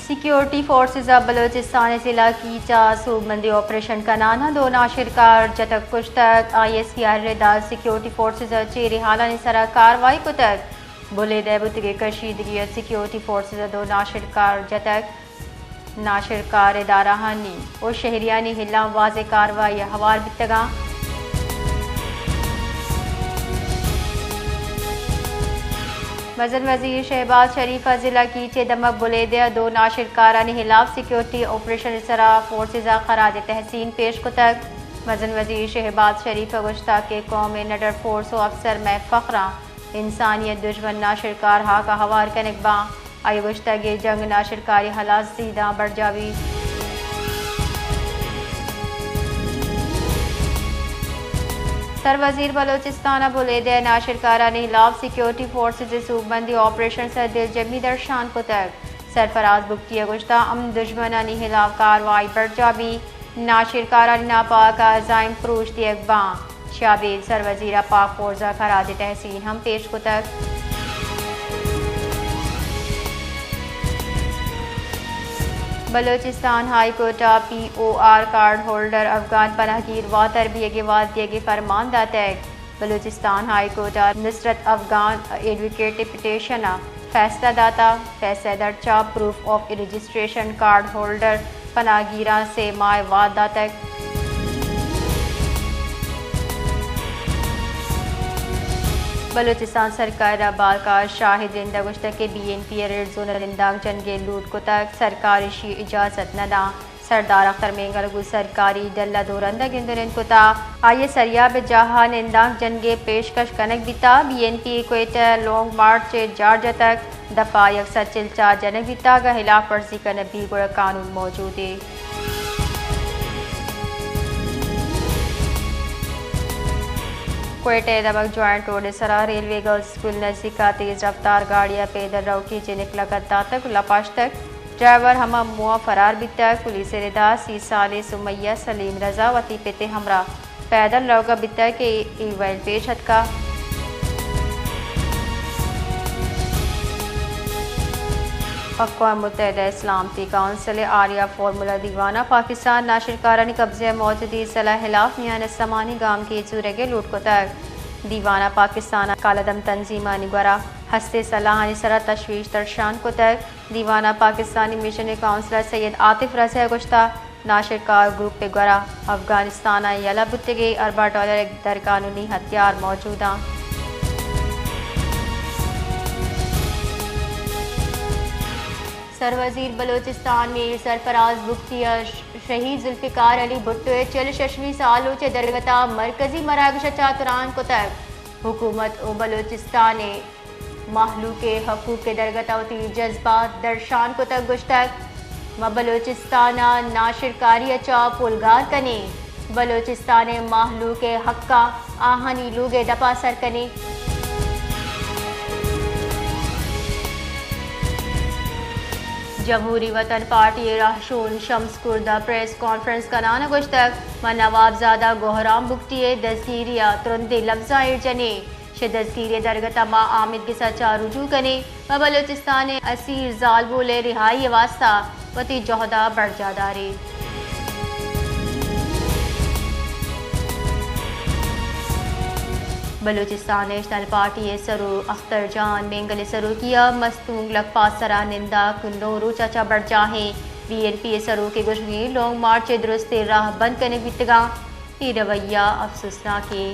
security forces اب بلوچستان ضلع کی صوب بندی آپریشن کا نانا دو ناشرکار جتک کچھ تک ISPR ردا سیکیورٹی فورسز چیری حالانی سرا کاروائی کو تک بولے دے بتگی کشیدگی سیکیورٹی فورسز دو ناشرکار جتک ناشرکار ادارہ ہانی اور شہریانی ہلا واضح کاروائی حوار بتگاں مزن وزیر شہباز شریف ضلع کی چیدمک بلیدیا دو ناشرکارانی خلاف سیکیورٹی آپریشن سرا فورسز خراج تحسین پیش کو تک مزن وزیر شہباز شریف گشتہ کے قوم نڈر فورس و افسر میں فخراں انسانیت دشمن ناشرکار ہا کا ہوار کنک باں آئی گشتہ کے جنگ ناشرکاری حالات زیدہ بڑھ جاوی سر وزیر بلوچستان بلیدیا ناشرکارانی خلاف سیکیورٹی فورسز صوب بندی آپریشن سے دل جمی درشان کو تک سرفراز بکتی گشتہ دشمنانی خلاف کاروائی بڑھ جابی ناشرکارانی ناپاک عزائم فروش دیگ باں شابید سر وزیر پاک فورزہ خراج تحسین ہم پیش کو تک Balochistan high court POR card holder Afghan پناہ گیر واتر بیگے وادیگے فرمان داتیک بلوچستان ہائی کورٹ نصرت افغان ایڈوکیٹ پٹیشن فیصلہ داتا فیصلہ Darcha proof of registration card holder پناہ گیران سے مائے واد داتیک بلوچستان سرکار آباد کا شاہد رندہ گشتہ کے BNP ریڈ زون رندہ جنگے لوٹ کو تک سرکاری شی اجازت ندا سردار اختر مینگل گو سرکاری ڈلہ دورندہ گندرین کو تا آئیے سریاب جہاں ننداغ جنگے پیشکش کنک بیتا BNP کوئٹہ لونگ مارچ جارجہ تک دفاع یکسر چلچا جنک بیتا گا خلاف ورزی کا نبی گوڑا قانون موجود ہے کوئٹہ دبک جوائنٹ روڈ سرا ریلوے گرلز اسکول نزدیکا تیز رفتار گاڑیاں پیدل روکی جنک لگتا تک لپاش تک ڈرائیور ہمہ موا فرار بھی تک پولیس ردا 30 سال سمیہ سلیم رضا وتی پیتے ہمراہ پیدل روگا بھی تک ای ویل پیش حد کا اقوام متحدہ سلامتی کونسل آریہ فارمولہ دیوانہ پاکستان ناشرکارانی قبضے موجودی صلاح خلاف میان سمانی گام کی چورگے لوٹ کو تک دیوانہ پاکستان کالدم تنظیمانی گورا ہستے صلاحانی سرا تشویش درشان کو تک دیوانہ پاکستانی مشن کونسلر سید عاطف رضا گشتہ ناشرکار گروپ پہ گورا افغانستان یلا بتگے $4 در قانونی ہتھیار موجودہ سر وزیر بلوچستان میر سرفراز بگٹی شہید ذوالفقار علی بھٹو 46 سالوں چے درگتا مرکزی مراکش چاتران کو تک حکومت و بلوچستان محلوق حقوق کے درگتا ہوتی جذبات درشان کو تک گشتک بلوچستان ناشرکاری اچا پولگار کنے بلوچستان محلوق حقا آہنی لوگ دپا سر کنے جمہوری وطن پارٹی راہشون شمس کردہ پریس کانفرنس کا نانا گشتک و نواب زادہ گوہرام بکٹی دستگیریہ ترندے لفظہ ارجنے دستگیری درگتا ما آمد کے سچا رجوع کنے و بلوچستان اسیر ظالبول رہائی واسطہ وتی جوہدہ بڑھ جادارے بلوچستان نیشنل پارٹی سرو اختر جان مینگل سرو کیا مستونگ لگپا سرا نندا کنورو چاچا بڑھ جاہیں BNP سرو کے گشوی لونگ مارچ درست راہ بند کرنے بیتگاں یہ رویہ افسوسناک ہے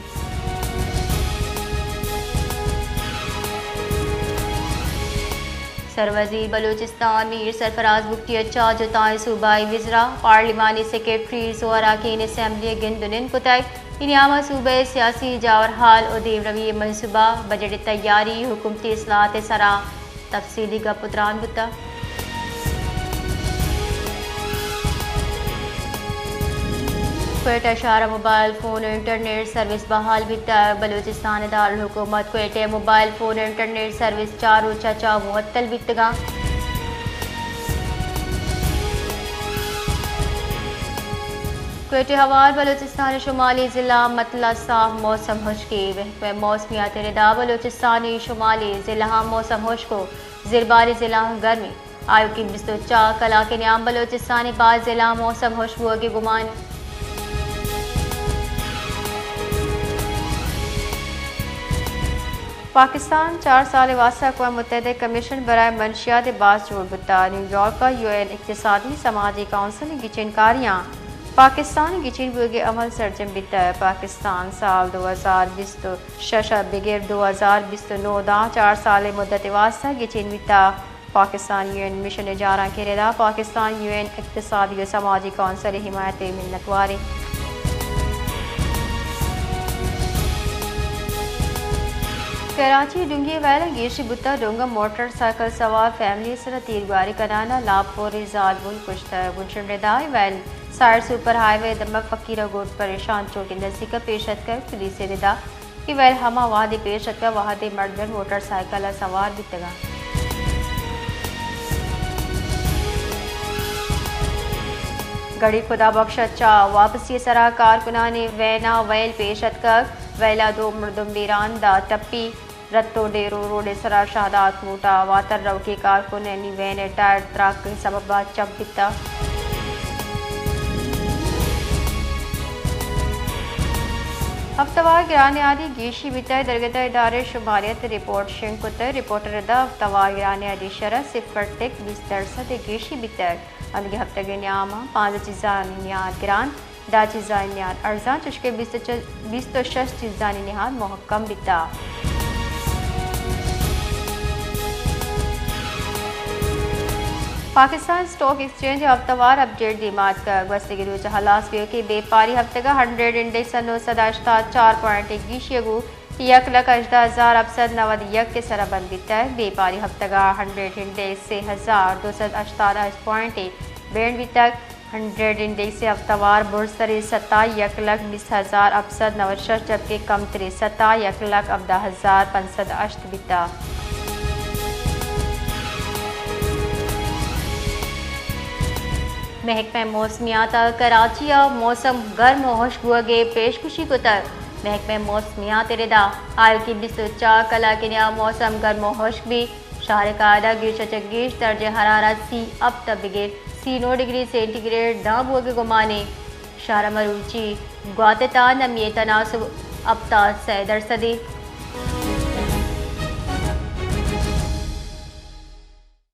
سر وزیر بلوچستان میر سرفراز بگٹی اچا جتائیں صوبائی وزراء پارلیمانی سیکریٹری و اراکین اسمبلی گندنن کو تک انعامہ صوبہ سیاسی جاور حال و دیو روی منصوبہ بجٹ تیاری حکومتی اصلاحات سرا تفصیلی کا پتران بتا کوئٹہ شہر موبائل فون و انٹرنیٹ سروس بحال بیتا بلوچستان دارالحکومت کوئٹہ موبائل فون و انٹرنیٹ سروس چارو چچا معطل بیتگاں کوئٹہ ہوار بلوچستان شمالی ضلع مطلع صاف موسم خشکی محکمہ موسمیات ردا بلوچستانی شمالی ضلع موسم خشک و زیرباری ضلع گرمی آیو کی 24 کلا کے نیام بلوچستانی بعض ضلع موسم خوشبو کے گمان پاکستان 4 سال واسطہ اقوام متحدہ کمیشن برائے منشیات باعث جوڑ بتا نیو یارک کا یو این اقتصادی سماجی کونسل گچن کاریاں پاکستان گچن بوگے عمل سرجم بتا پاکستان سال 2026 بغیر 2029 دا 4 سال مدت واسطہ گچن بتا پاکستان یو این مشن اجارہ کے ردا پاکستان یو این اقتصادی و سماجی کونسل حمایت منت وارے کراچی ڈنگی ویلا گیشی بتا ڈونگا موٹر سائیکل سوار فیملی سر تیرگاری کنانا لاپوری زالبول کشتا گنشن ردائی ویل سائر سپر ہائی وے دمک فقیرہ گوٹ پریشان چوٹی نزدیک پیشت کر پولیس ردا کی ویل ہما وحدی پیشت کر وحدی مردن موٹر سائیکل سوار بتگا گڑی خدا بخشت چاہ واپسی سرا کارکنانی وینا ویل پیشت کر ویلا دو مردم بیران دا ٹپی رتو ڈیرو روڈ سرا شہادات موٹا واتر رو کے کارکنانی وین ٹائر تراک کے سبب چپ بتا ہفتوار گرانے آدی گیشی بتا درگتہ ادارے شماریت رپورٹ شنکتر رپورٹر دا ہفتوار گرانے آدی شرح 0.20% گیشی بتا انگی ہفتہ کے نیاما 5 چیزانی نیاد گران دا چیزانی نیاد ارزان چشکے 26 چیزانی نیاد محکم بتا پاکستان سٹاک ایکسچینج ہفتوار اپڈیٹ دیمات کا گوستگی روچ حلاس بیو کی بے پاری ہفتہ کا 100 انڈیکس 984.1 گیشیگو 1,18,791 کے سرہ بند بیتا ہے بے پاری ہفتہ کا 100 انڈیکس 3,288.1 بینڈ بی تک 100 انڈیکس سے ہفتوار برسری 1,20,796 جبکہ کم تری 1,11,508 بیتا محکمہ موسمیات کراچی موسم گرم و خوشبو کے پیشکشی کو تک محکمہ موسمیات ردا آیو کی 24 کلا کے نیا موسم گرم و خشک بھی شہر قاعدہ گیش چگیش درجہ حرارت سی اب تب بغیر 9 ڈگری سینٹی گریڈ دابو کے گمانے شہر مروچی گواتتا نمی تناسب اب تا 3%